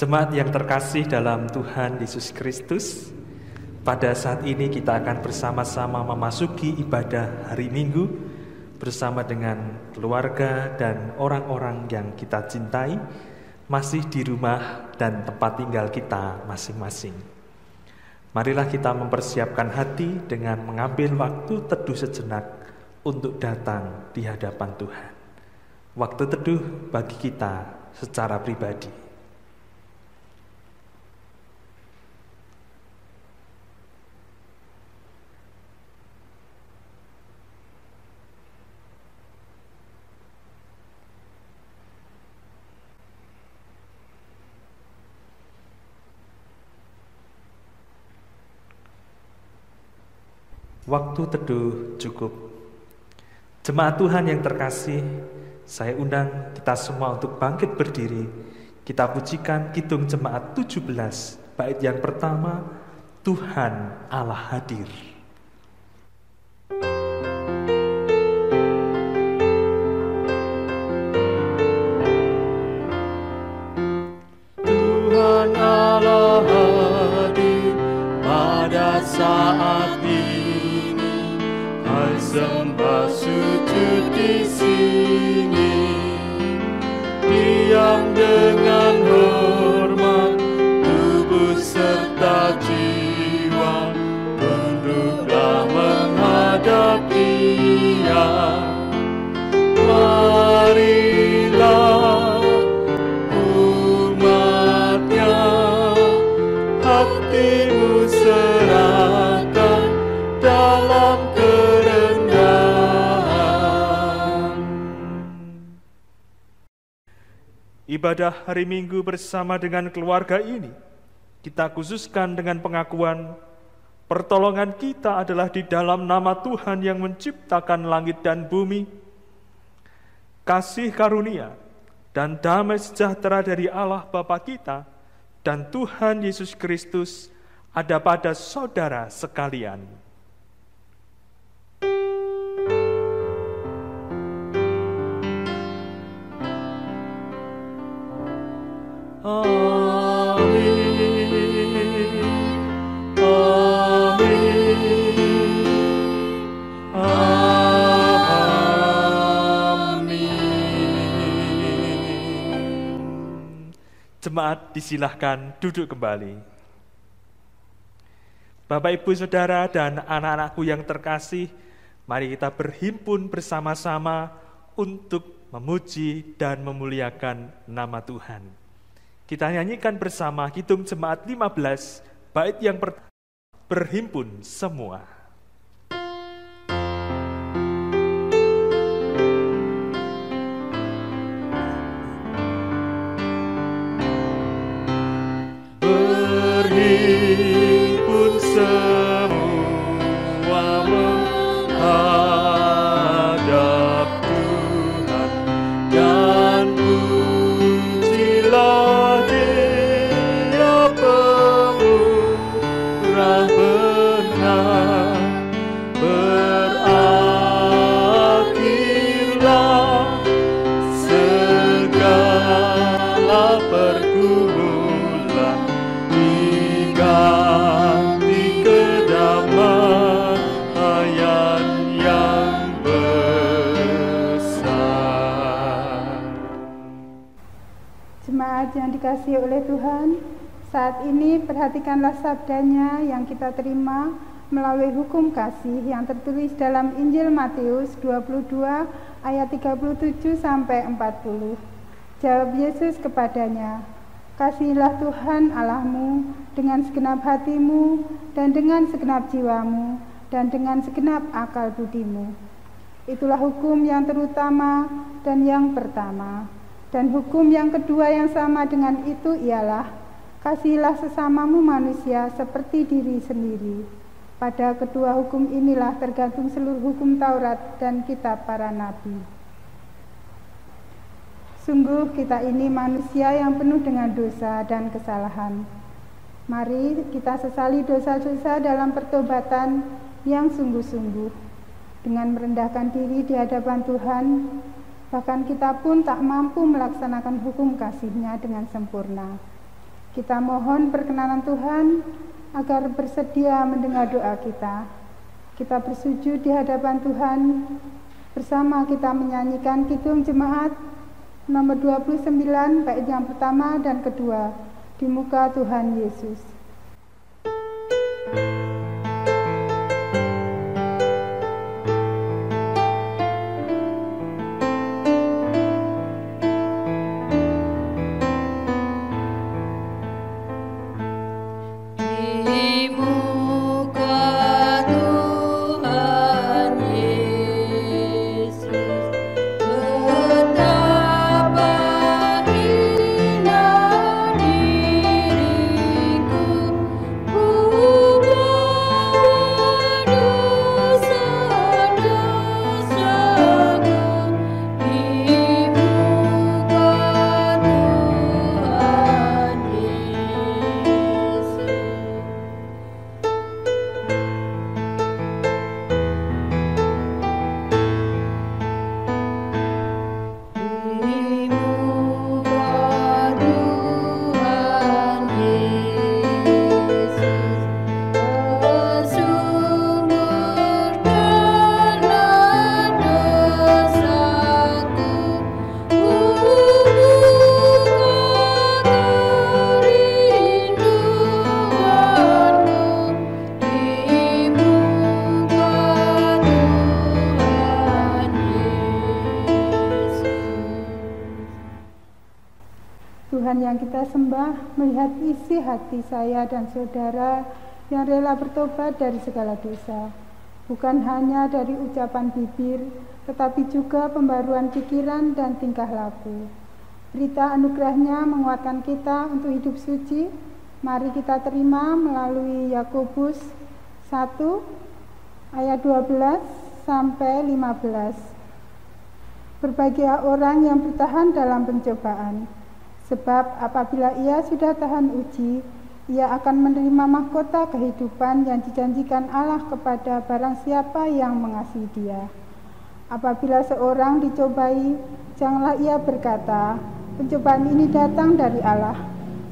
Jemaat yang terkasih dalam Tuhan Yesus Kristus, pada saat ini kita akan bersama-sama memasuki ibadah hari Minggu bersama dengan keluarga dan orang-orang yang kita cintai, masih di rumah dan tempat tinggal kita masing-masing. Marilah kita mempersiapkan hati dengan mengambil waktu teduh sejenak untuk datang di hadapan Tuhan. Waktu teduh bagi kita secara pribadi. Waktu teduh cukup. Jemaat Tuhan yang terkasih, saya undang kita semua untuk bangkit berdiri. Kita pujikan Kidung Jemaat 17, bait yang pertama, Tuhan Allah hadir. Tuhan Allah hadir pada saat sembah sujud di sini, diam dengan hormat, tubuh serta jiwa, tunduklah menghadap Dia. Marilah umatnya, hatimu serahkan dalam Ibadah hari Minggu bersama dengan keluarga ini kita khususkan dengan pengakuan pertolongan kita adalah di dalam nama Tuhan yang menciptakan langit dan bumi. Kasih karunia dan damai sejahtera dari Allah Bapa kita dan Tuhan Yesus Kristus ada pada saudara sekalian. Jemaat disilahkan duduk kembali. Bapak, Ibu, Saudara, dan anak-anakku yang terkasih, mari kita berhimpun bersama-sama untuk memuji dan memuliakan nama Tuhan. Kita nyanyikan bersama Kidung Jemaat 15, bait yang pertama, berhimpun semua. Berhimpun semua menghadap Tuhan, dan pujilah Dia pemurah benar. Berakhirlah segala pergumulan, diganti kedamaian yang besar. Jemaat yang dikasihi oleh Tuhan, saat ini perhatikanlah sabdanya yang kita terima melalui hukum kasih yang tertulis dalam Injil Matius 22 ayat 37 sampai 40. Jawab Yesus kepadanya, "Kasihilah Tuhan Allahmu dengan segenap hatimu dan dengan segenap jiwamu dan dengan segenap akal budimu. Itulah hukum yang terutama dan yang pertama. Dan hukum yang kedua yang sama dengan itu ialah, kasihilah sesamamu manusia seperti diri sendiri. Pada kedua hukum inilah tergantung seluruh hukum Taurat dan kitab para nabi." Sungguh kita ini manusia yang penuh dengan dosa dan kesalahan. Mari kita sesali dosa-dosa dalam pertobatan yang sungguh-sungguh. Dengan merendahkan diri di hadapan Tuhan, bahkan kita pun tak mampu melaksanakan hukum kasih-Nya dengan sempurna. Kita mohon perkenanan Tuhan agar bersedia mendengar doa kita. Kita bersujud di hadapan Tuhan, bersama kita menyanyikan Kidung Jemaat nomor 29 bait yang pertama dan kedua, Di Muka Tuhan Yesus. Tuhan yang kita sembah, melihat isi hati saya dan saudara yang rela bertobat dari segala dosa, bukan hanya dari ucapan bibir, tetapi juga pembaruan pikiran dan tingkah laku. Berita anugerahnya menguatkan kita untuk hidup suci. Mari kita terima melalui Yakobus 1 ayat 12 sampai 15. Berbahagia orang yang bertahan dalam pencobaan, sebab apabila ia sudah tahan uji, ia akan menerima mahkota kehidupan yang dijanjikan Allah kepada barang siapa yang mengasihi Dia. Apabila seorang dicobai, janganlah ia berkata, pencobaan ini datang dari Allah,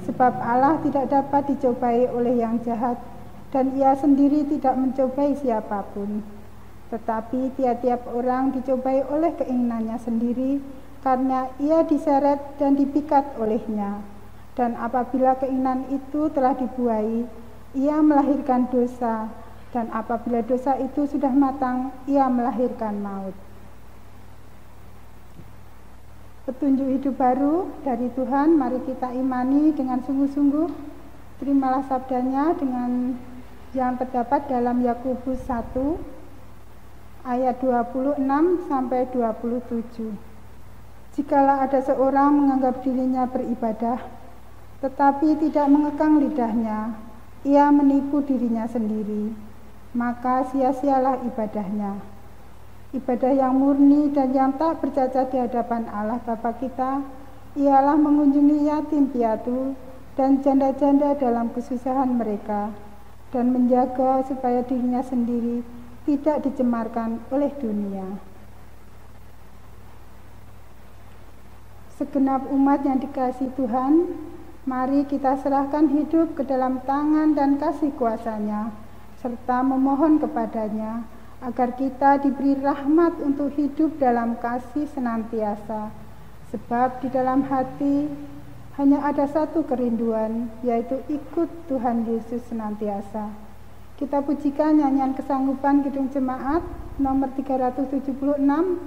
sebab Allah tidak dapat dicobai oleh yang jahat, dan ia sendiri tidak mencobai siapapun. Tetapi tiap-tiap orang dicobai oleh keinginannya sendiri, karena ia diseret dan dipikat olehnya. Dan apabila keinginan itu telah dibuai, ia melahirkan dosa, dan apabila dosa itu sudah matang, ia melahirkan maut. Petunjuk hidup baru dari Tuhan, mari kita imani dengan sungguh-sungguh. Terimalah sabdanya dengan yang terdapat dalam Yakobus 1 ayat 26 sampai 27. Jikalau ada seorang menganggap dirinya beribadah, tetapi tidak mengekang lidahnya, ia menipu dirinya sendiri, maka sia-sialah ibadahnya. Ibadah yang murni dan yang tak bercacat di hadapan Allah Bapa kita, ialah mengunjungi yatim piatu dan janda-janda dalam kesusahan mereka, dan menjaga supaya dirinya sendiri tidak dicemarkan oleh dunia. Segenap umat yang dikasihi Tuhan, mari kita serahkan hidup ke dalam tangan dan kasih kuasa-Nya, serta memohon kepadanya agar kita diberi rahmat untuk hidup dalam kasih senantiasa. Sebab di dalam hati hanya ada satu kerinduan, yaitu ikut Tuhan Yesus senantiasa. Kita pujikan nyanyian kesanggupan Kidung Jemaat nomor 376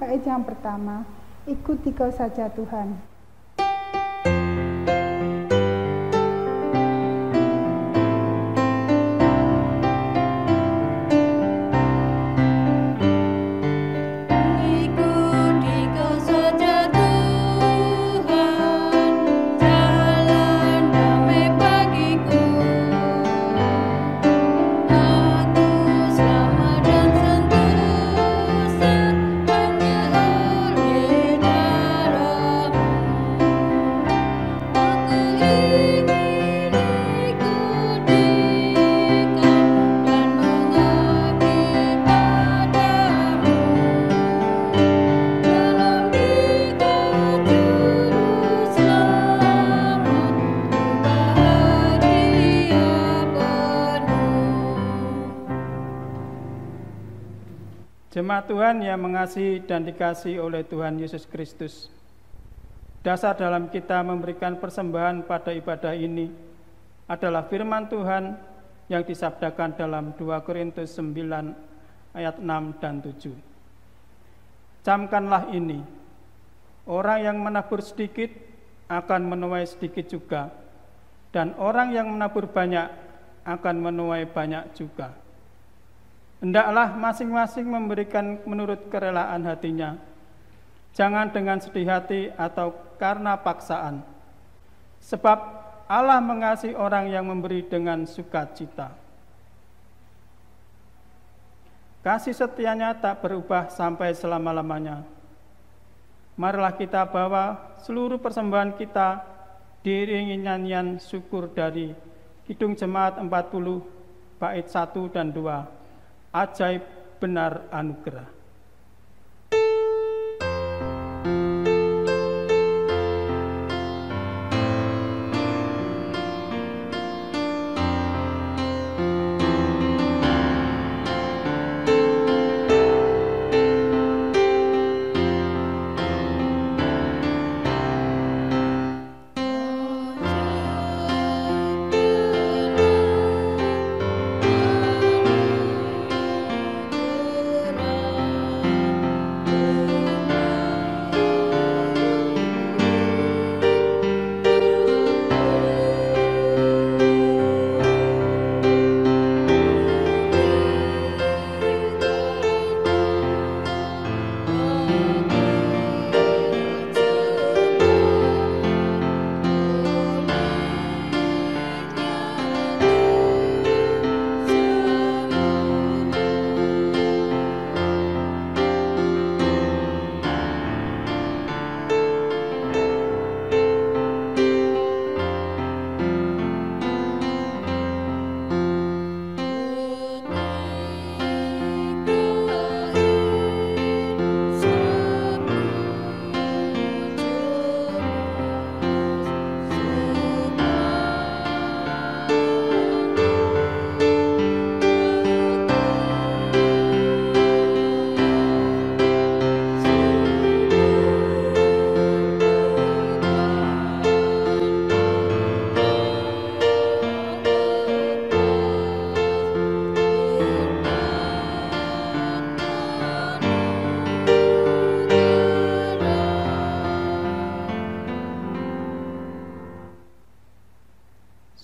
bait yang pertama. Ikuti Kau saja Tuhan. Jemaat Tuhan yang mengasihi dan dikasihi oleh Tuhan Yesus Kristus, dasar dalam kita memberikan persembahan pada ibadah ini adalah firman Tuhan yang disabdakan dalam 2 Korintus 9 ayat 6 dan 7. Camkanlah ini, orang yang menabur sedikit akan menuai sedikit juga, dan orang yang menabur banyak akan menuai banyak juga. Hendaklah masing-masing memberikan menurut kerelaan hatinya, jangan dengan sedih hati atau karena paksaan, sebab Allah mengasihi orang yang memberi dengan sukacita. Kasih setianya tak berubah sampai selama-lamanya. Marilah kita bawa seluruh persembahan kita diiringi nyanyian syukur dari Kidung Jemaat 40 bait 1 dan 2, Ajaib Benar Anugerah.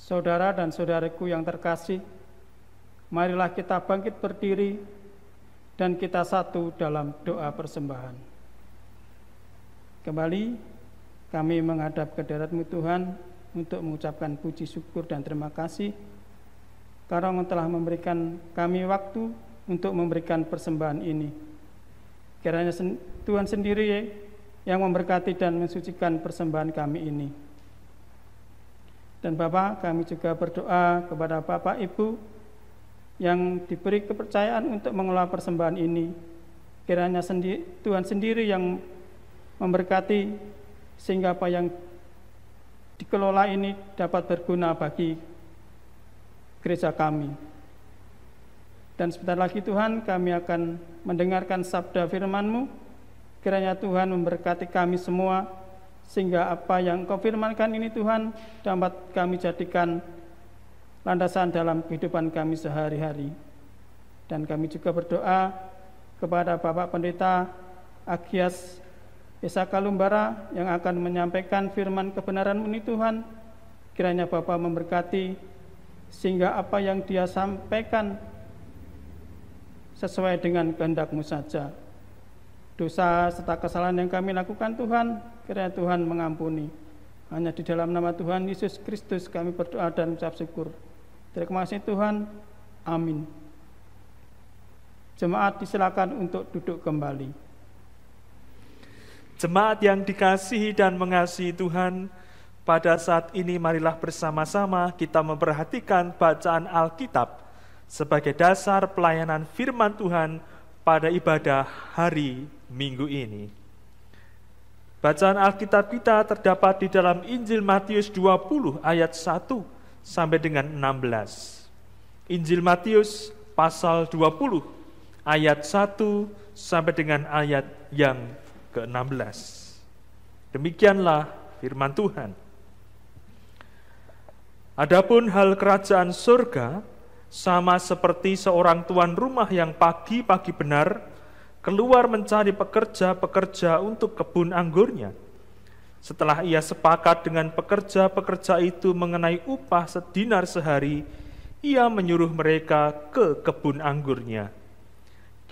Saudara dan saudaraku yang terkasih, marilah kita bangkit berdiri dan kita satu dalam doa persembahan. Kembali kami menghadap ke hadirat-Mu Tuhan untuk mengucapkan puji syukur dan terima kasih karena Engkau telah memberikan kami waktu untuk memberikan persembahan ini. Kiranya Tuhan sendiri yang memberkati dan mensucikan persembahan kami ini. Dan Bapak, kami juga berdoa kepada Bapak Ibu yang diberi kepercayaan untuk mengelola persembahan ini. Kiranya Tuhan sendiri yang memberkati sehingga apa yang dikelola ini dapat berguna bagi gereja kami. Dan sebentar lagi Tuhan, kami akan mendengarkan sabda firman-Mu. Kiranya Tuhan memberkati kami semua, sehingga apa yang Kau firmankan ini Tuhan dapat kami jadikan landasan dalam kehidupan kami sehari-hari. Dan kami juga berdoa kepada Bapak Pendeta Agias Esa Kalumbara yang akan menyampaikan firman kebenaran-Mu ini Tuhan. Kiranya Bapak memberkati sehingga apa yang dia sampaikan sesuai dengan kehendak-Mu saja. Dosa serta kesalahan yang kami lakukan Tuhan, kiranya Tuhan mengampuni. Hanya di dalam nama Tuhan Yesus Kristus kami berdoa dan mengucap syukur. Terima kasih Tuhan. Amin. Jemaat disilakan untuk duduk kembali. Jemaat yang dikasihi dan mengasihi Tuhan, pada saat ini marilah bersama-sama kita memperhatikan bacaan Alkitab sebagai dasar pelayanan firman Tuhan pada ibadah hari Minggu ini. Bacaan Alkitab kita terdapat di dalam Injil Matius 20 ayat 1 sampai dengan 16. Injil Matius pasal 20 ayat 1 sampai dengan ayat yang ke-16. Demikianlah firman Tuhan. Adapun hal kerajaan surga sama seperti seorang tuan rumah yang pagi-pagi benar keluar mencari pekerja-pekerja untuk kebun anggurnya. Setelah ia sepakat dengan pekerja-pekerja itu mengenai upah sedinar sehari, ia menyuruh mereka ke kebun anggurnya.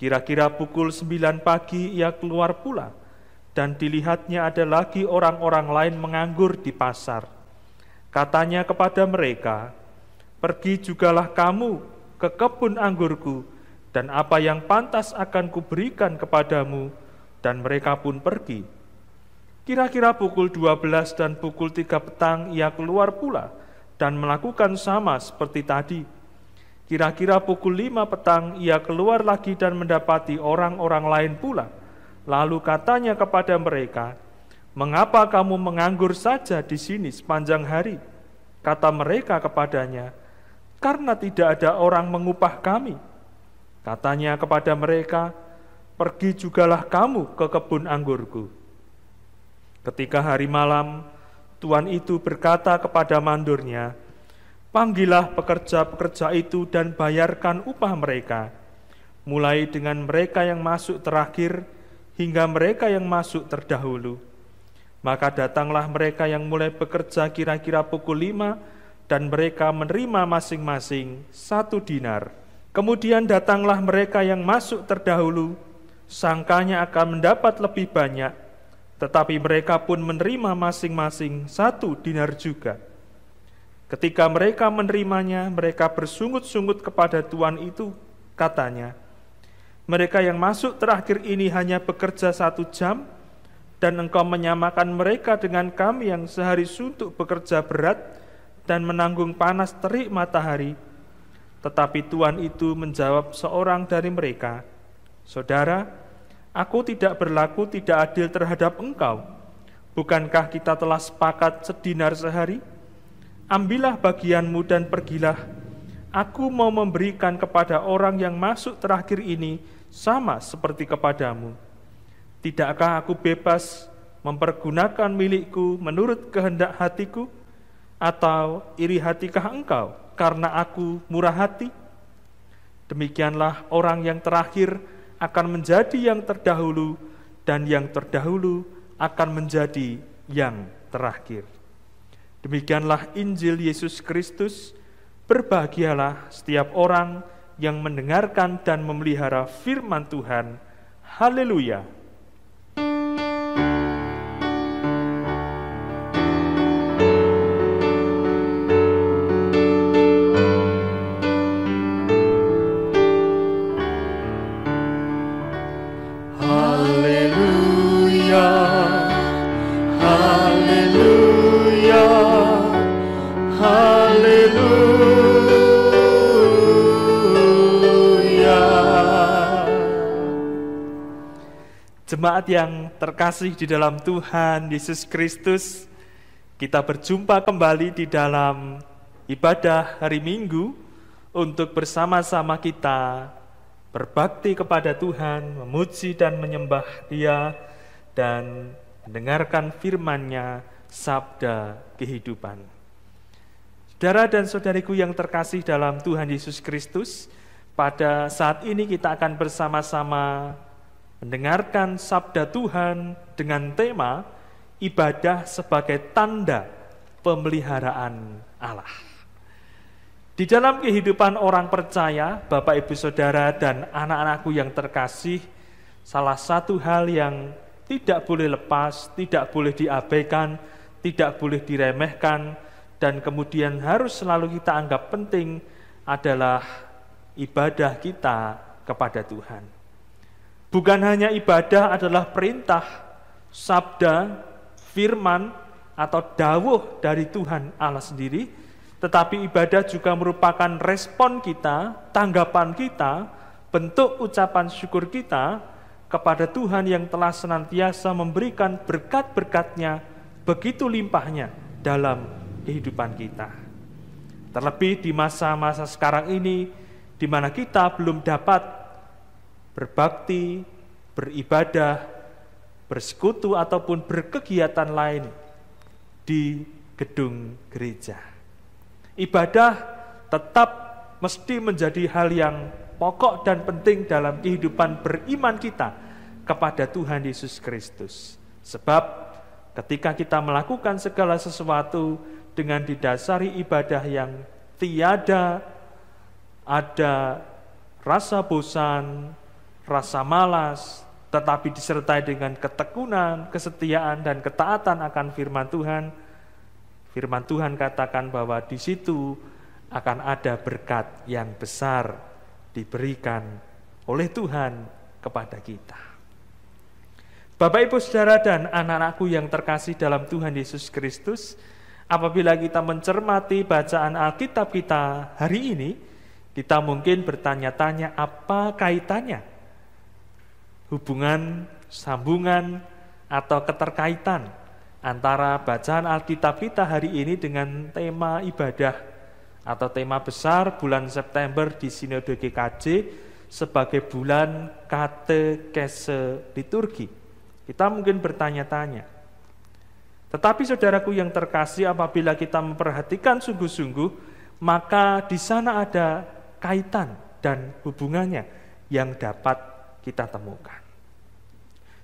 Kira-kira pukul 9 pagi ia keluar pula, dan dilihatnya ada lagi orang-orang lain menganggur di pasar. Katanya kepada mereka, "Pergi jugalah kamu ke kebun anggurku, dan apa yang pantas akan kuberikan kepadamu." Dan mereka pun pergi. Kira-kira pukul 12 dan pukul 3 petang ia keluar pula dan melakukan sama seperti tadi. Kira-kira pukul 5 petang ia keluar lagi dan mendapati orang-orang lain pula. Lalu katanya kepada mereka, "Mengapa kamu menganggur saja di sini sepanjang hari?" Kata mereka kepadanya, "Karena tidak ada orang mengupah kami." Katanya kepada mereka, "Pergi jugalah kamu ke kebun anggurku." Ketika hari malam, tuan itu berkata kepada mandornya, "Panggillah pekerja-pekerja itu dan bayarkan upah mereka, mulai dengan mereka yang masuk terakhir hingga mereka yang masuk terdahulu." Maka datanglah mereka yang mulai bekerja kira-kira pukul 5, dan mereka menerima masing-masing 1 dinar. Kemudian datanglah mereka yang masuk terdahulu, sangkanya akan mendapat lebih banyak, tetapi mereka pun menerima masing-masing 1 dinar juga. Ketika mereka menerimanya, mereka bersungut-sungut kepada tuan itu, katanya, "Mereka yang masuk terakhir ini hanya bekerja 1 jam, dan engkau menyamakan mereka dengan kami yang sehari suntuk bekerja berat dan menanggung panas terik matahari." Tetapi tuan itu menjawab seorang dari mereka, "Saudara, aku tidak berlaku tidak adil terhadap engkau. Bukankah kita telah sepakat sedinar sehari? Ambillah bagianmu dan pergilah. Aku mau memberikan kepada orang yang masuk terakhir ini sama seperti kepadamu. Tidakkah aku bebas mempergunakan milikku menurut kehendak hatiku? Atau iri hatikah engkau karena aku murah hati?" Demikianlah orang yang terakhir akan menjadi yang terdahulu, dan yang terdahulu akan menjadi yang terakhir. Demikianlah Injil Yesus Kristus. Berbahagialah setiap orang yang mendengarkan dan memelihara firman Tuhan. Haleluya! Jemaat yang terkasih di dalam Tuhan Yesus Kristus, kita berjumpa kembali di dalam ibadah hari Minggu untuk bersama-sama kita berbakti kepada Tuhan, memuji dan menyembah Dia, dan mendengarkan firman-Nya, sabda kehidupan. Saudara dan saudariku yang terkasih dalam Tuhan Yesus Kristus, pada saat ini kita akan bersama-sama mendengarkan sabda Tuhan dengan tema ibadah sebagai tanda pemeliharaan Allah. Di dalam kehidupan orang percaya, Bapak Ibu Saudara dan anak-anakku yang terkasih, salah satu hal yang tidak boleh lepas, tidak boleh diabaikan, tidak boleh diremehkan, dan kemudian harus selalu kita anggap penting adalah ibadah kita kepada Tuhan. Bukan hanya ibadah adalah perintah, sabda, firman, atau dawuh dari Tuhan Allah sendiri, tetapi ibadah juga merupakan respon kita, tanggapan kita, bentuk ucapan syukur kita kepada Tuhan yang telah senantiasa memberikan berkat-berkat-Nya begitu limpahnya dalam kehidupan kita. Terlebih di masa-masa sekarang ini, di mana kita belum dapat berbakti, beribadah, bersekutu ataupun berkegiatan lain di gedung gereja. Ibadah tetap mesti menjadi hal yang pokok dan penting dalam kehidupan beriman kita kepada Tuhan Yesus Kristus. Sebab ketika kita melakukan segala sesuatu dengan didasari ibadah yang tiada ada rasa bosan, rasa malas, tetapi disertai dengan ketekunan, kesetiaan, dan ketaatan akan firman Tuhan katakan bahwa di situ akan ada berkat yang besar diberikan oleh Tuhan kepada kita. Bapak, Ibu, Saudara, dan anak-anakku yang terkasih dalam Tuhan Yesus Kristus, apabila kita mencermati bacaan Alkitab kita hari ini, kita mungkin bertanya-tanya apa kaitannya, hubungan, sambungan, atau keterkaitan antara bacaan Alkitab kita hari ini dengan tema ibadah atau tema besar bulan September di Sinode GKJ sebagai bulan katekese liturgi. Kita mungkin bertanya-tanya. Tetapi saudaraku yang terkasih, apabila kita memperhatikan sungguh-sungguh, maka di sana ada kaitan dan hubungannya yang dapat kita temukan.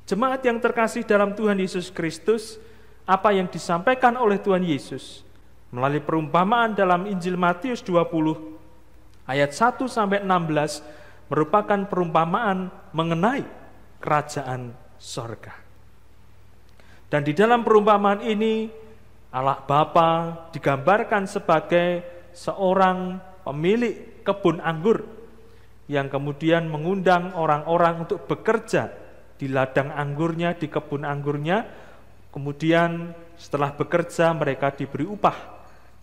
Jemaat yang terkasih dalam Tuhan Yesus Kristus, apa yang disampaikan oleh Tuhan Yesus melalui perumpamaan dalam Injil Matius 20 ayat 1-16 merupakan perumpamaan mengenai kerajaan sorga. Dan di dalam perumpamaan ini Allah Bapa digambarkan sebagai seorang pemilik kebun anggur yang kemudian mengundang orang-orang untuk bekerja di ladang anggurnya, di kebun anggurnya. Kemudian setelah bekerja mereka diberi upah,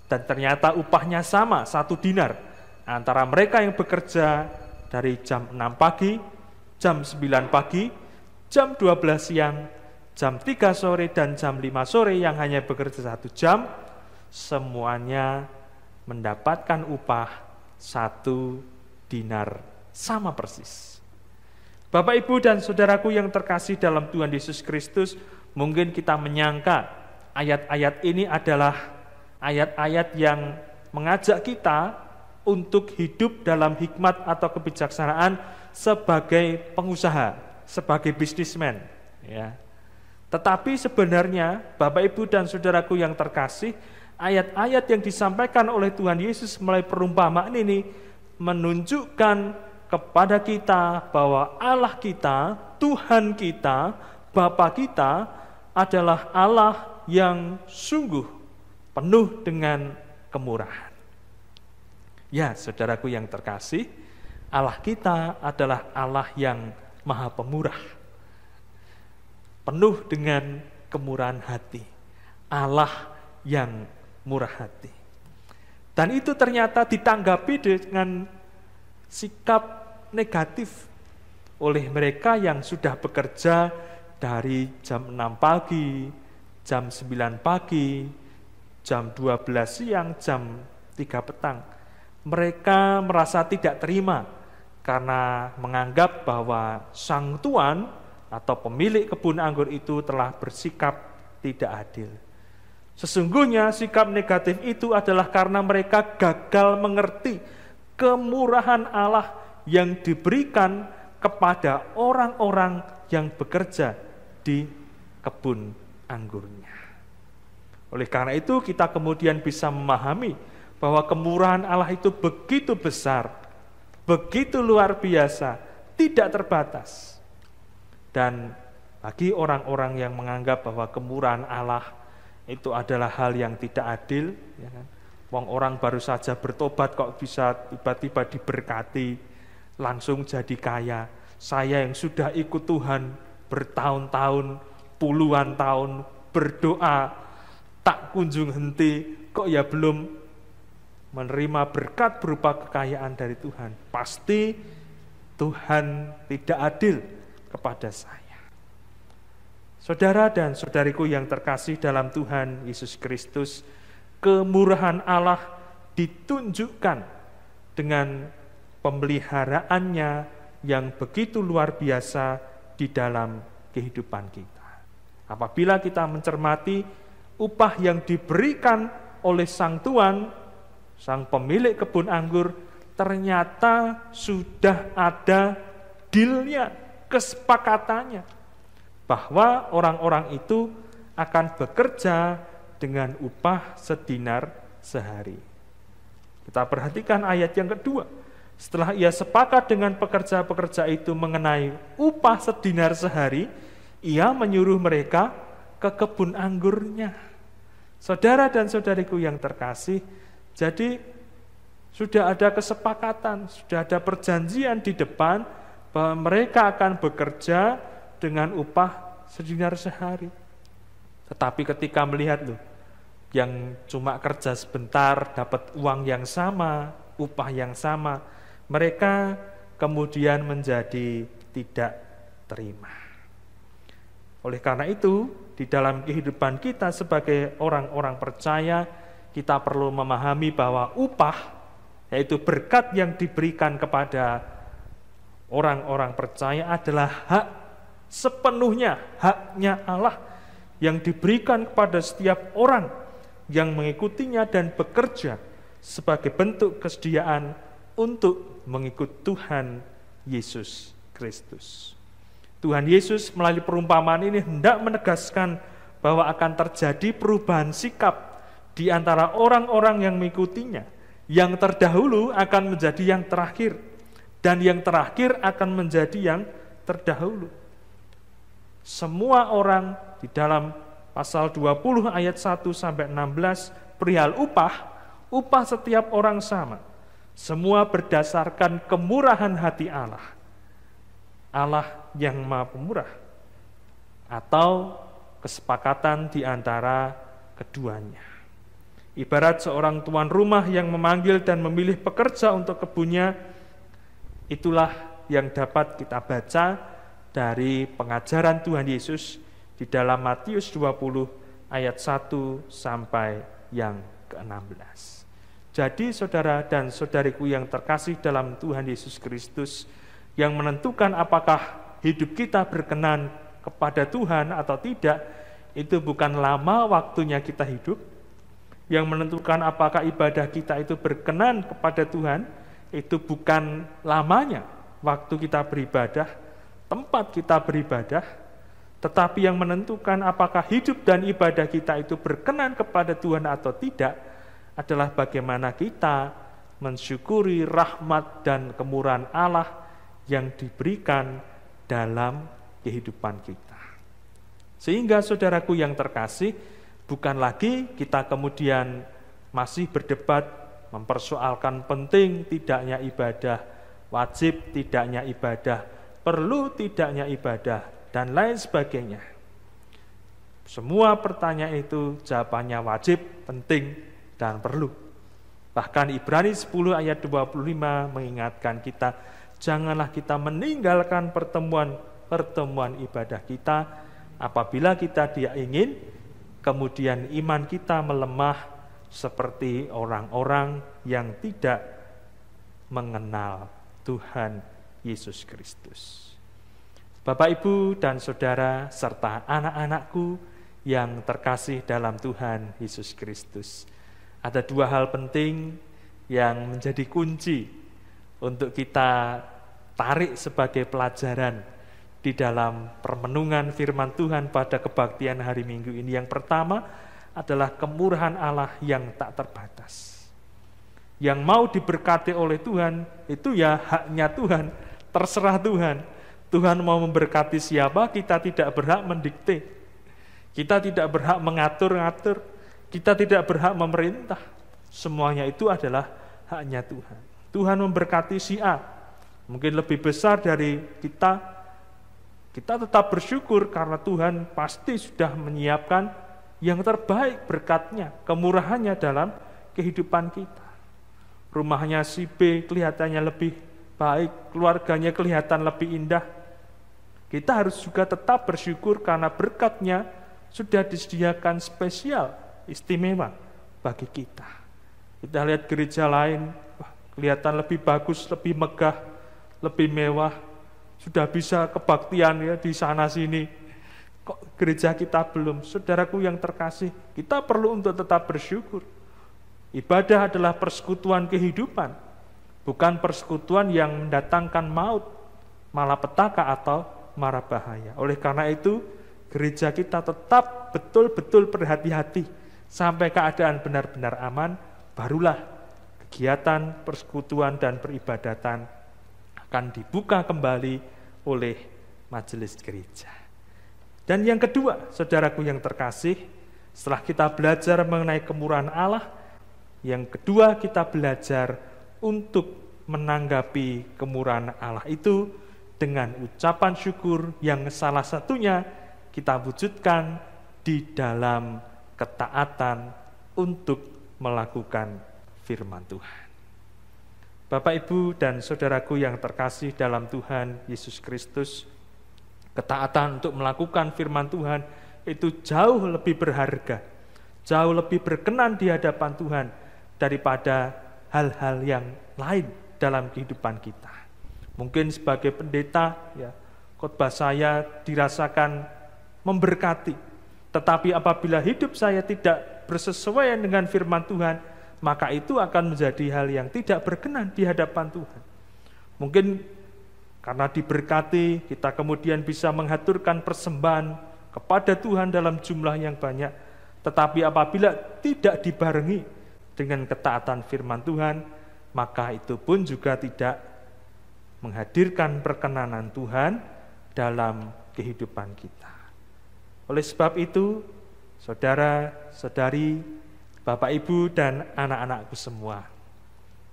dan ternyata upahnya sama, 1 dinar antara mereka yang bekerja dari jam 6 pagi, jam 9 pagi, jam 12 siang, jam 3 sore, dan jam 5 sore yang hanya bekerja 1 jam, semuanya mendapatkan upah 1 dinar, sama persis. Bapak, Ibu, dan saudaraku yang terkasih dalam Tuhan Yesus Kristus, mungkin kita menyangka ayat-ayat ini adalah ayat-ayat yang mengajak kita untuk hidup dalam hikmat atau kebijaksanaan sebagai pengusaha, sebagai bisnismen, ya. Tetapi sebenarnya Bapak, Ibu, dan saudaraku yang terkasih, ayat-ayat yang disampaikan oleh Tuhan Yesus melalui perumpamaan ini menunjukkan kepada kita bahwa Allah kita, Tuhan kita, Bapa kita adalah Allah yang sungguh penuh dengan kemurahan. Ya, saudaraku yang terkasih, Allah kita adalah Allah yang Maha Pemurah, penuh dengan kemurahan hati, Allah yang murah hati. Dan itu ternyata ditanggapi dengan sikap negatif oleh mereka yang sudah bekerja dari jam 6 pagi, jam 9 pagi, jam 12 siang, jam 3 petang. Mereka merasa tidak terima karena menganggap bahwa sang tuan atau pemilik kebun anggur itu telah bersikap tidak adil. Sesungguhnya sikap negatif itu adalah karena mereka gagal mengerti kemurahan Allah yang diberikan kepada orang-orang yang bekerja di kebun anggurnya. Oleh karena itu kita kemudian bisa memahami bahwa kemurahan Allah itu begitu besar, begitu luar biasa, tidak terbatas. Dan bagi orang-orang yang menganggap bahwa kemurahan Allah itu adalah hal yang tidak adil, ya kan? Wong orang baru saja bertobat kok bisa tiba-tiba diberkati, langsung jadi kaya. Saya yang sudah ikut Tuhan bertahun-tahun, puluhan tahun, berdoa, tak kunjung henti, kok ya belum menerima berkat berupa kekayaan dari Tuhan. Pasti Tuhan tidak adil kepada saya. Saudara dan saudariku yang terkasih dalam Tuhan Yesus Kristus, kemurahan Allah ditunjukkan dengan pemeliharaannya yang begitu luar biasa di dalam kehidupan kita. Apabila kita mencermati upah yang diberikan oleh sang tuan, sang pemilik kebun anggur, ternyata sudah ada dealnya, kesepakatannya, bahwa orang-orang itu akan bekerja dengan upah sedinar sehari. Kita perhatikan ayat yang kedua. Setelah ia sepakat dengan pekerja-pekerja itu mengenai upah sedinar sehari, ia menyuruh mereka ke kebun anggurnya. Saudara dan saudariku yang terkasih, jadi sudah ada kesepakatan, sudah ada perjanjian di depan bahwa mereka akan bekerja dengan upah sedinar sehari. Tetapi ketika melihat yang cuma kerja sebentar dapat uang yang sama, upah yang sama, mereka kemudian menjadi tidak terima. Oleh karena itu, di dalam kehidupan kita sebagai orang-orang percaya, kita perlu memahami bahwa upah, yaitu berkat yang diberikan kepada orang-orang percaya, adalah hak sepenuhnya, haknya Allah yang diberikan kepada setiap orang yang mengikutinya dan bekerja sebagai bentuk kesediaan untuk mengikut Tuhan Yesus Kristus. Tuhan Yesus melalui perumpamaan ini hendak menegaskan bahwa akan terjadi perubahan sikap di antara orang-orang yang mengikutinya. Yang terdahulu akan menjadi yang terakhir, dan yang terakhir akan menjadi yang terdahulu. Semua orang di dalam pasal 20 ayat 1 sampai 16 perihal upah setiap orang sama. Semua berdasarkan kemurahan hati Allah. Allah yang Maha Pemurah, atau kesepakatan di antara keduanya. Ibarat seorang tuan rumah yang memanggil dan memilih pekerja untuk kebunnya, itulah yang dapat kita baca dari pengajaran Tuhan Yesus di dalam Matius 20 ayat 1 sampai yang ke-16. Jadi saudara dan saudariku yang terkasih dalam Tuhan Yesus Kristus, yang menentukan apakah hidup kita berkenan kepada Tuhan atau tidak, itu bukan lama waktunya kita hidup. Yang menentukan apakah ibadah kita itu berkenan kepada Tuhan, itu bukan lamanya waktu kita beribadah, tempat kita beribadah, tetapi yang menentukan apakah hidup dan ibadah kita itu berkenan kepada Tuhan atau tidak adalah bagaimana kita mensyukuri rahmat dan kemurahan Allah yang diberikan dalam kehidupan kita. Sehingga saudaraku yang terkasih, bukan lagi kita kemudian masih berdebat mempersoalkan penting tidaknya ibadah, wajib tidaknya ibadah, perlu tidaknya ibadah, dan lain sebagainya. Semua pertanyaan itu jawabannya wajib, penting, dan perlu. Bahkan Ibrani 10 ayat 25 mengingatkan kita, janganlah kita meninggalkan pertemuan ibadah kita, apabila kita tidak ingin kemudian iman kita melemah seperti orang-orang yang tidak mengenal Tuhan Yesus Kristus. Bapak, Ibu, dan Saudara, serta anak-anakku yang terkasih dalam Tuhan Yesus Kristus, ada dua hal penting yang menjadi kunci untuk kita tarik sebagai pelajaran di dalam permenungan firman Tuhan pada kebaktian hari Minggu ini. Yang pertama adalah kemurahan Allah yang tak terbatas. Yang mau diberkati oleh Tuhan, itu ya haknya Tuhan, terserah Tuhan. Tuhan mau memberkati siapa, kita tidak berhak mendikte. Kita tidak berhak mengatur-ngatur. Kita tidak berhak memerintah. Semuanya itu adalah haknya Tuhan. Tuhan memberkati si A, mungkin lebih besar dari kita. Kita tetap bersyukur karena Tuhan pasti sudah menyiapkan yang terbaik berkatnya, kemurahannya dalam kehidupan kita. Rumahnya si B kelihatannya lebih baik, keluarganya kelihatan lebih indah. Kita harus juga tetap bersyukur karena berkatnya sudah disediakan spesial, istimewa bagi kita. Kita lihat gereja lain, kelihatan lebih bagus, lebih megah, lebih mewah, sudah bisa kebaktian ya di sana sini. Kok gereja kita belum? Saudaraku yang terkasih, kita perlu untuk tetap bersyukur. Ibadah adalah persekutuan kehidupan, bukan persekutuan yang mendatangkan maut, malapetaka atau mara bahaya. Oleh karena itu, gereja kita tetap betul-betul berhati-hati sampai keadaan benar-benar aman, barulah kegiatan persekutuan dan peribadatan akan dibuka kembali oleh majelis gereja. Dan yang kedua, saudaraku yang terkasih, setelah kita belajar mengenai kemurahan Allah, yang kedua kita belajar untuk menanggapi kemurahan Allah itu dengan ucapan syukur yang salah satunya kita wujudkan di dalam ketaatan untuk melakukan firman Tuhan. Bapak, Ibu, dan saudaraku yang terkasih dalam Tuhan Yesus Kristus, ketaatan untuk melakukan firman Tuhan itu jauh lebih berharga, jauh lebih berkenan di hadapan Tuhan daripada hal-hal yang lain dalam kehidupan kita. Mungkin sebagai pendeta, ya, khotbah saya dirasakan memberkati, tetapi apabila hidup saya tidak bersesuaian dengan firman Tuhan, maka itu akan menjadi hal yang tidak berkenan di hadapan Tuhan. Mungkin karena diberkati, kita kemudian bisa menghaturkan persembahan kepada Tuhan dalam jumlah yang banyak. Tetapi apabila tidak dibarengi dengan ketaatan firman Tuhan, maka itu pun juga tidak menghadirkan perkenanan Tuhan dalam kehidupan kita. Oleh sebab itu, saudara-saudari, Bapak, Ibu, dan anak-anakku semua,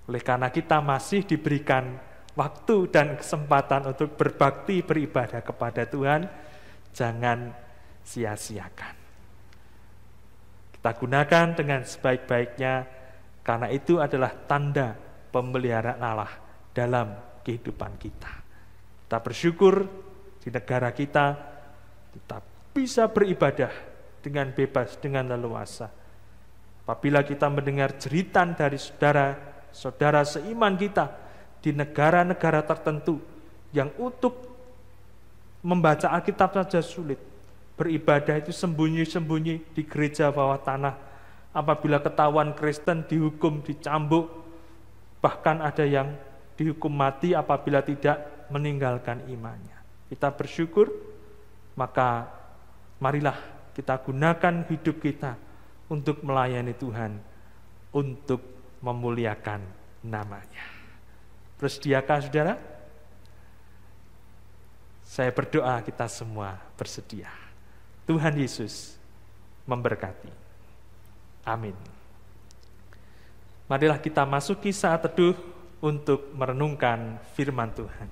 oleh karena kita masih diberikan waktu dan kesempatan untuk berbakti, beribadah kepada Tuhan, jangan sia-siakan. Kita gunakan dengan sebaik-baiknya, karena itu adalah tanda pemeliharaan Allah dalam kehidupan kita. Kita bersyukur di negara kita bisa beribadah dengan bebas, dengan leluasa. Apabila kita mendengar jeritan dari saudara-saudara seiman kita di negara-negara tertentu yang untuk membaca Alkitab saja sulit, beribadah itu sembunyi-sembunyi di gereja bawah tanah. Apabila ketahuan Kristen dihukum, dicambuk, bahkan ada yang dihukum mati apabila tidak meninggalkan imannya. Kita bersyukur, maka marilah kita gunakan hidup kita untuk melayani Tuhan, untuk memuliakan namanya. Bersediakah saudara? Saya berdoa kita semua bersedia. Tuhan Yesus memberkati. Amin. Marilah kita masuki saat teduh untuk merenungkan firman Tuhan.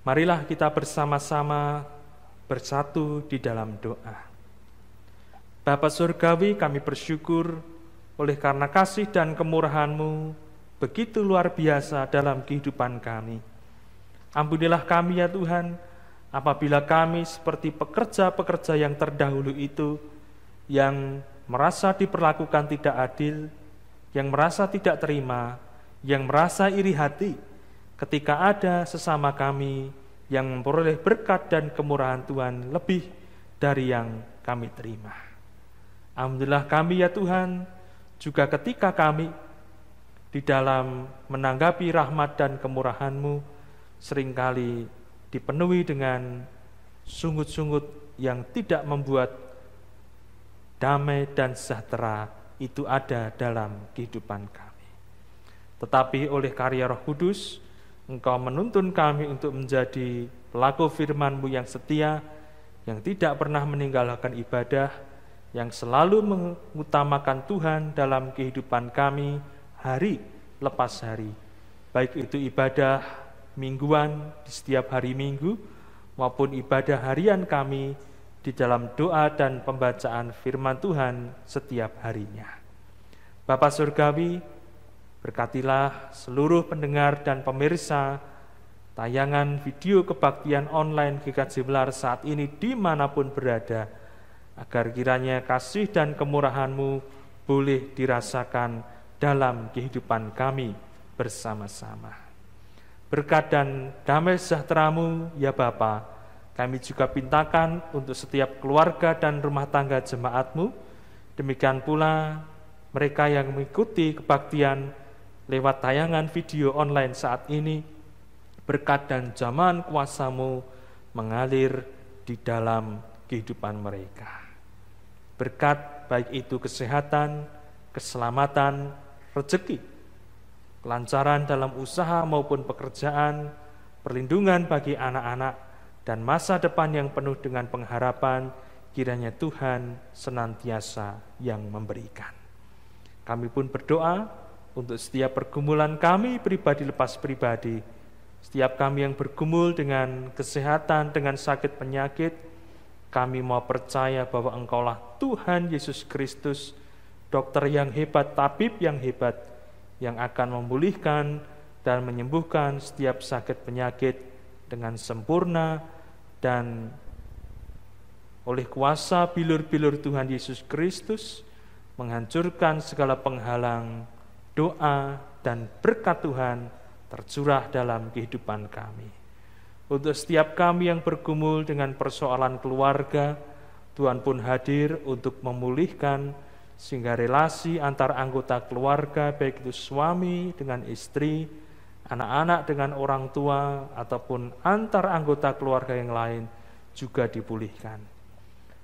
Marilah kita bersama-sama bersatu di dalam doa. Bapa Surgawi, kami bersyukur oleh karena kasih dan kemurahan-Mu begitu luar biasa dalam kehidupan kami. Ampunilah kami ya Tuhan, apabila kami seperti pekerja-pekerja yang terdahulu itu, yang merasa diperlakukan tidak adil, yang merasa tidak terima, yang merasa iri hati, ketika ada sesama kami yang memperoleh berkat dan kemurahan Tuhan lebih dari yang kami terima. Alhamdulillah kami ya Tuhan, juga ketika kami di dalam menanggapi rahmat dan kemurahan-Mu seringkali dipenuhi dengan sungut-sungut yang tidak membuat damai dan sejahtera itu ada dalam kehidupan kami. Tetapi oleh karya Roh Kudus, Engkau menuntun kami untuk menjadi pelaku firman-Mu yang setia, yang tidak pernah meninggalkan ibadah, yang selalu mengutamakan Tuhan dalam kehidupan kami hari lepas hari. Baik itu ibadah mingguan di setiap hari Minggu, maupun ibadah harian kami di dalam doa dan pembacaan firman Tuhan setiap harinya. Bapa Surgawi, berkatilah seluruh pendengar dan pemirsa tayangan video kebaktian online GKJ Welar saat ini dimanapun berada, agar kiranya kasih dan kemurahan-Mu boleh dirasakan dalam kehidupan kami bersama-sama. Berkat dan damai sejahtera-Mu, ya Bapa, kami juga pintakan untuk setiap keluarga dan rumah tangga jemaat-Mu. Demikian pula mereka yang mengikuti kebaktian lewat tayangan video online saat ini, berkat dan zaman kuasa-Mu mengalir di dalam kehidupan mereka. Berkat baik itu kesehatan, keselamatan, rezeki, kelancaran dalam usaha maupun pekerjaan, perlindungan bagi anak-anak, dan masa depan yang penuh dengan pengharapan, kiranya Tuhan senantiasa yang memberikan. Kami pun berdoa untuk setiap pergumulan kami pribadi lepas pribadi, setiap kami yang bergumul dengan kesehatan, dengan sakit penyakit, kami mau percaya bahwa Engkaulah Tuhan Yesus Kristus, dokter yang hebat, tabib yang hebat, yang akan memulihkan dan menyembuhkan setiap sakit penyakit dengan sempurna, dan oleh kuasa bilur-bilur Tuhan Yesus Kristus menghancurkan segala penghalang, doa dan berkat Tuhan tercurah dalam kehidupan kami. Untuk setiap kami yang bergumul dengan persoalan keluarga, Tuhan pun hadir untuk memulihkan sehingga relasi antar anggota keluarga, baik itu suami dengan istri, anak-anak dengan orang tua, ataupun antar anggota keluarga yang lain juga dipulihkan.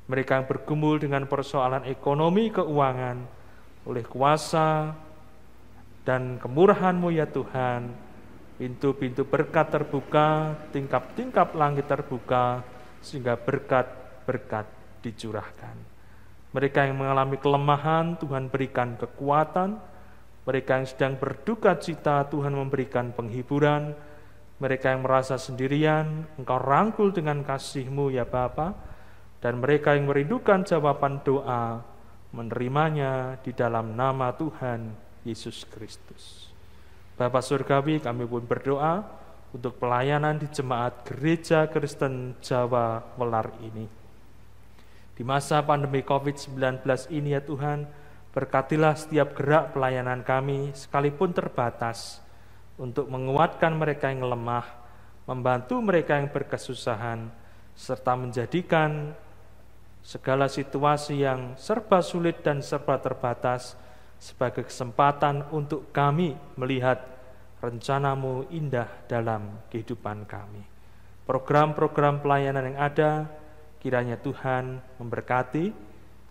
Mereka yang bergumul dengan persoalan ekonomi, keuangan, oleh kuasa dan kemurahan-Mu ya Tuhan, pintu-pintu berkat terbuka, tingkap-tingkap langit terbuka, sehingga berkat-berkat dicurahkan. Mereka yang mengalami kelemahan, Tuhan berikan kekuatan. Mereka yang sedang berduka cita, Tuhan memberikan penghiburan. Mereka yang merasa sendirian, Engkau rangkul dengan kasih-Mu ya Bapa. Dan mereka yang merindukan jawaban doa, menerimanya di dalam nama Tuhan Yesus Kristus. Bapa Surgawi, kami pun berdoa untuk pelayanan di jemaat Gereja Kristen Jawa Welar ini. Di masa pandemi COVID-19 ini ya Tuhan, berkatilah setiap gerak pelayanan kami sekalipun terbatas untuk menguatkan mereka yang lemah, membantu mereka yang berkesusahan, serta menjadikan segala situasi yang serba sulit dan serba terbatas sebagai kesempatan untuk kami melihat rencana-Mu indah dalam kehidupan kami. Program-program pelayanan yang ada, kiranya Tuhan memberkati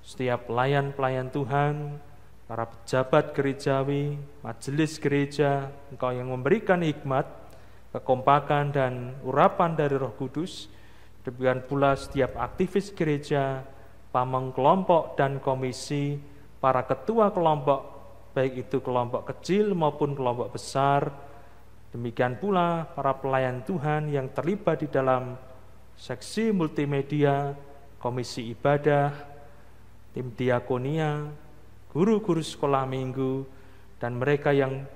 setiap pelayan-pelayan Tuhan, para pejabat gerejawi, majelis gereja, Engkau yang memberikan hikmat, kekompakan dan urapan dari Roh Kudus. Demikian pula setiap aktivis gereja, pamong kelompok dan komisi, para ketua kelompok, baik itu kelompok kecil maupun kelompok besar. Demikian pula para pelayan Tuhan yang terlibat di dalam seksi multimedia, komisi ibadah, tim diakonia, guru-guru sekolah minggu, dan mereka yang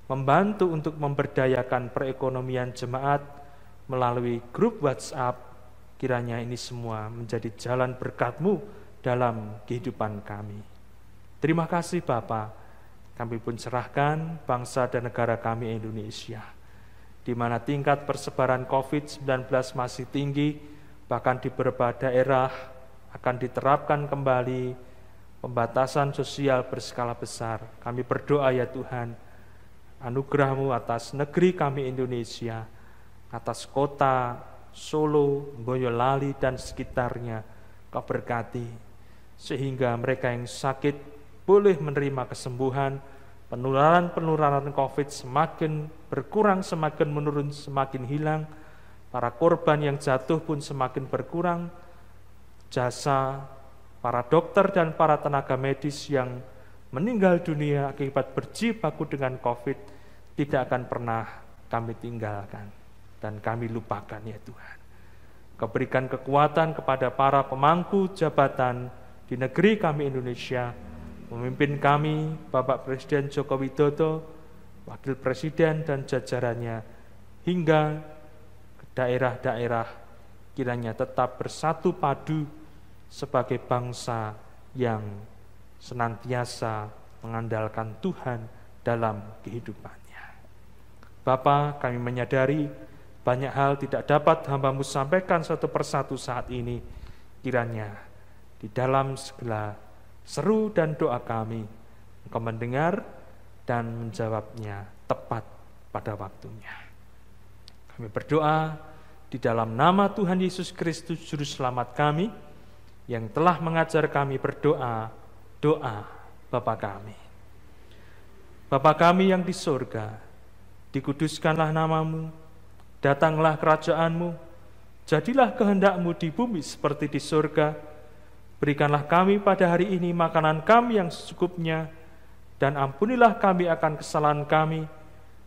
membantu untuk memberdayakan perekonomian jemaat melalui grup WhatsApp. Kiranya ini semua menjadi jalan berkat-Mu dalam kehidupan kami. Terima kasih Bapa. Kami pun serahkan bangsa dan negara kami Indonesia, di mana tingkat persebaran COVID-19 masih tinggi, bahkan di beberapa daerah akan diterapkan kembali pembatasan sosial berskala besar. Kami berdoa ya Tuhan, anugerah-Mu atas negeri kami Indonesia, atas kota Solo, Boyolali dan sekitarnya, Kau berkati, sehingga mereka yang sakit boleh menerima kesembuhan, penularan COVID semakin berkurang, semakin menurun, semakin hilang, para korban yang jatuh pun semakin berkurang, jasa para dokter dan para tenaga medis yang meninggal dunia akibat berjibaku dengan COVID tidak akan pernah kami tinggalkan dan kami lupakan ya Tuhan. Kau berikan kekuatan kepada para pemangku jabatan di negeri kami Indonesia, memimpin kami Bapak Presiden Joko Widodo, Wakil Presiden dan jajarannya, hingga daerah-daerah kiranya tetap bersatu padu sebagai bangsa yang senantiasa mengandalkan Tuhan dalam kehidupannya. Bapa, kami menyadari banyak hal tidak dapat hamba-Mu sampaikan satu persatu saat ini. Kiranya di dalam segala seru dan doa kami, Engkau mendengar dan menjawabnya tepat pada waktunya. Kami berdoa di dalam nama Tuhan Yesus Kristus, Juru Selamat kami, yang telah mengajar kami berdoa, doa Bapa kami. Bapa kami yang di surga, dikuduskanlah nama-Mu, datanglah kerajaan-Mu, jadilah kehendak-Mu di bumi seperti di surga. Berikanlah kami pada hari ini makanan kami yang secukupnya, dan ampunilah kami akan kesalahan kami,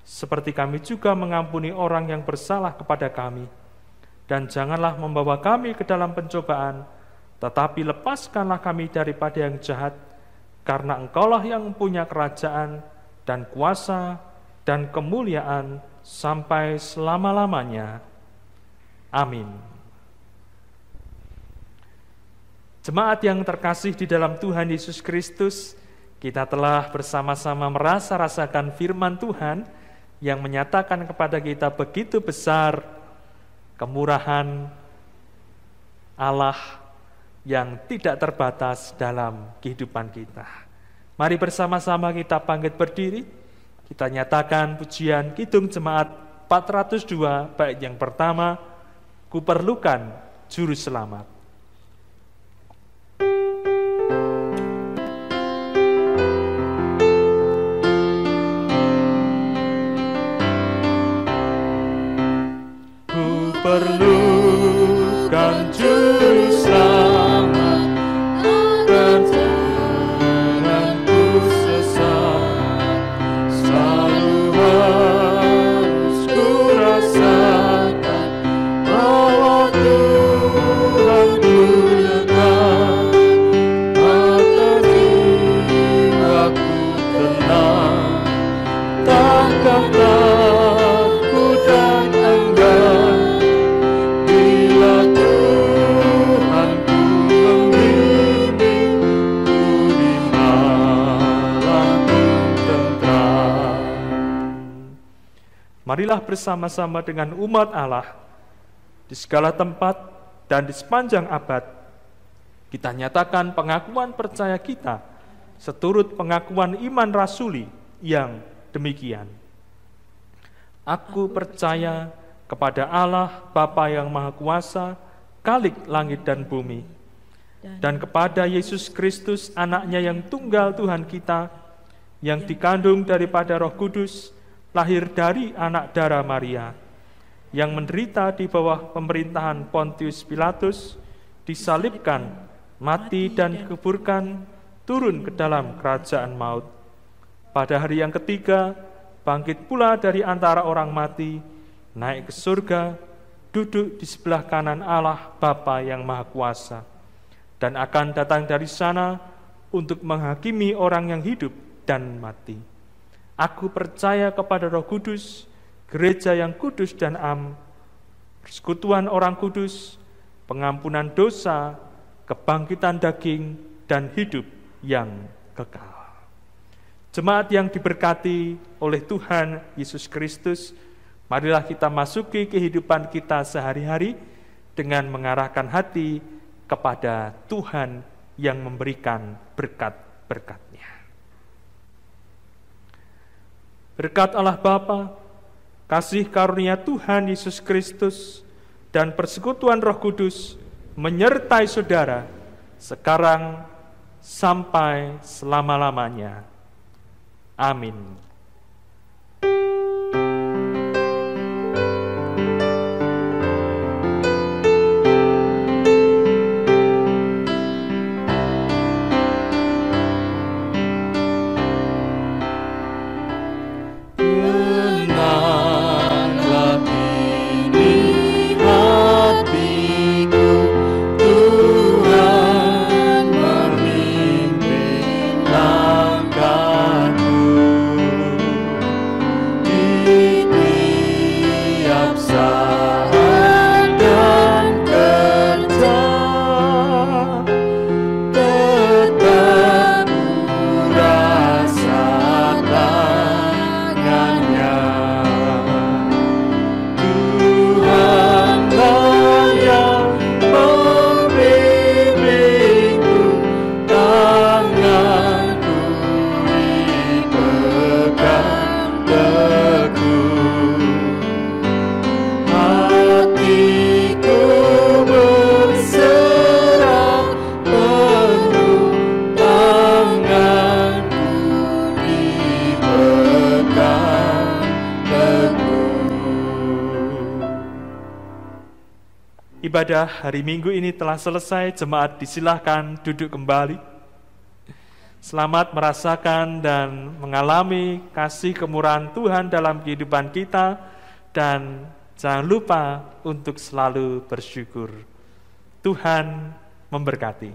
seperti kami juga mengampuni orang yang bersalah kepada kami. Dan janganlah membawa kami ke dalam pencobaan, tetapi lepaskanlah kami daripada yang jahat, karena Engkaulah yang punya kerajaan dan kuasa dan kemuliaan sampai selama-lamanya. Amin. Jemaat yang terkasih di dalam Tuhan Yesus Kristus, kita telah bersama-sama rasakan firman Tuhan yang menyatakan kepada kita begitu besar kemurahan Allah yang tidak terbatas dalam kehidupan kita. Mari bersama-sama kita bangkit berdiri, kita nyatakan pujian Kidung Jemaat 402 bait yang pertama, Kuperlukan Juru Selamat. Perlukan Juru Selamat, dan janganku sesat. Selalu harus ku rasakan bahwa Tuhan ku dekat. Maka jiwaku tenang, takkan takut dan enggan. Marilah bersama-sama dengan umat Allah di segala tempat dan di sepanjang abad kita nyatakan pengakuan percaya kita seturut pengakuan iman rasuli yang demikian. Aku percaya kepada Allah Bapa yang Maha Kuasa, Khalik langit dan bumi, dan kepada Yesus Kristus anaknya yang tunggal Tuhan kita, yang dikandung daripada Roh Kudus, lahir dari anak darah Maria, yang menderita di bawah pemerintahan Pontius Pilatus, disalibkan, mati dan dikuburkan, turun ke dalam kerajaan maut. Pada hari yang ketiga, bangkit pula dari antara orang mati, naik ke surga, duduk di sebelah kanan Allah Bapa yang Maha Kuasa, dan akan datang dari sana untuk menghakimi orang yang hidup dan mati. Aku percaya kepada Roh Kudus, gereja yang kudus dan am, persekutuan orang kudus, pengampunan dosa, kebangkitan daging, dan hidup yang kekal. Jemaat yang diberkati oleh Tuhan Yesus Kristus, marilah kita masuki kehidupan kita sehari-hari dengan mengarahkan hati kepada Tuhan yang memberikan berkat-berkat-Nya. Berkat Allah Bapa, kasih karunia Tuhan Yesus Kristus, dan persekutuan Roh Kudus menyertai saudara sekarang sampai selama-lamanya. Amin. Langkahku Ibadah hari Minggu ini telah selesai, jemaat disilahkan duduk kembali. Selamat merasakan dan mengalami kasih kemurahan Tuhan dalam kehidupan kita, dan jangan lupa untuk selalu bersyukur. Tuhan memberkati.